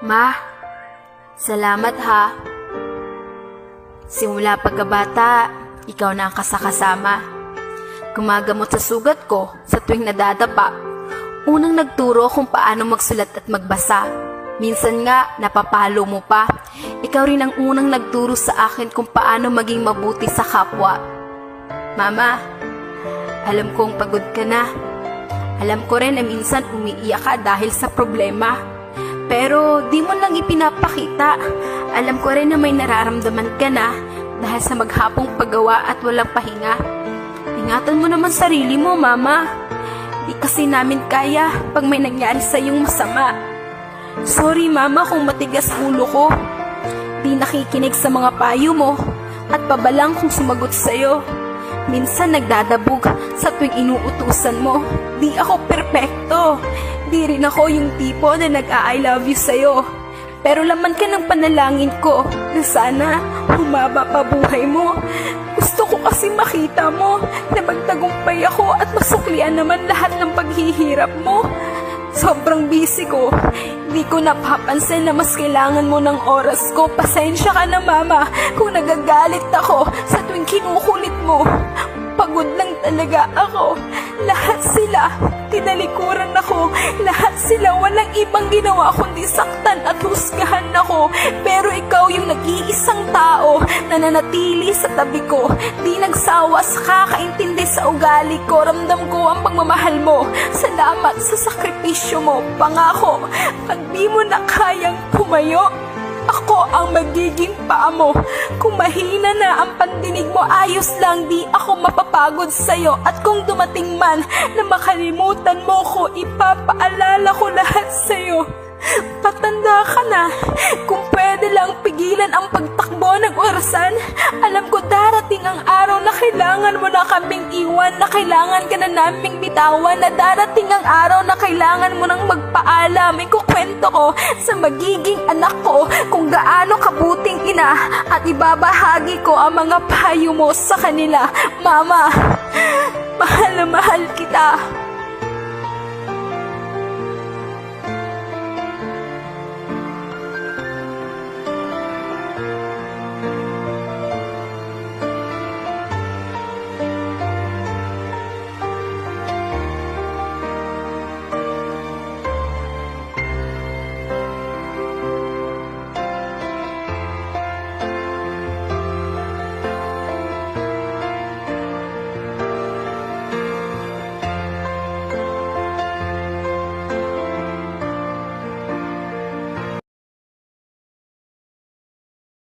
Ma, salamat ha. Simula pagkabata, ikaw na ang kasakasama. Gumagamot sa sugat ko sa tuwing nadadapa. Unang nagturo kung paano magsulat at magbasa. Minsan nga, napapalo mo pa. Ikaw rin ang unang nagturo sa akin kung paano maging mabuti sa kapwa. Mama, alam kong pagod ka na. Alam ko rin na minsan umiiyak ka dahil sa problema. Pero di mo lang ipinapakita. Alam ko rin na may nararamdaman ka na dahil sa maghapong paggawa at walang pahinga. Ingatan mo naman sarili mo, Mama. Di kasi namin kaya pag may nangyari sa iyong masama. Sorry, Mama, kung matigas ulo ko. Di nakikinig sa mga payo mo at pabalang kung sumagot sa'yo. Minsan nagdadabog sa tuwing inuutusan mo. Di ako perpekto. Di rin ako yung tipo na nag-I love you sa'yo. Pero laman ka ng panalangin ko na sana humaba pa buhay mo. Gusto ko kasi makita mo na magtagumpay ako at masuklian naman lahat ng paghihirap mo. Sobrang busy ko. Di ko napapansin na mas kailangan mo ng oras ko. Pasensya ka na, Mama, kung nagagalit ako sa tuwing kinukulit mo. Pagod lang talaga ako. Lahat sila, tinalikuran ako. Lahat sila, walang ibang ginawa kundi saktan at husgahan ako. Pero ikaw yung nag-iisang tao na nanatili sa tabi ko. Di nagsawa sa kakaintindi sa ugali ko. Ramdam ko ang pagmamahal mo. Salamat sa sakripisyo mo. Pangako, pag di mo na kayang pumayo, ako ang magiging paa mo. Kung mahina na ang pandinig mo, ayos lang, di ako mapapagod sa'yo. At kung dumating man na makalimutan mo ko, ipapaalala ko lahat sa'yo. Patanda ka na. Kung pwede lang pigilan ang pagtakbo ng orasan, alam ko darating ang araw na kailangan mo na kaming iwan, na kailangan ka na naming bitawan, na darating ang araw na kailangan mo nang magpaalam. Ikukwento ko sa magiging anak ko kung gaano kabuting ina at ibabahagi ko ang mga payo mo sa kanila. Mama, mahal na mahal kita.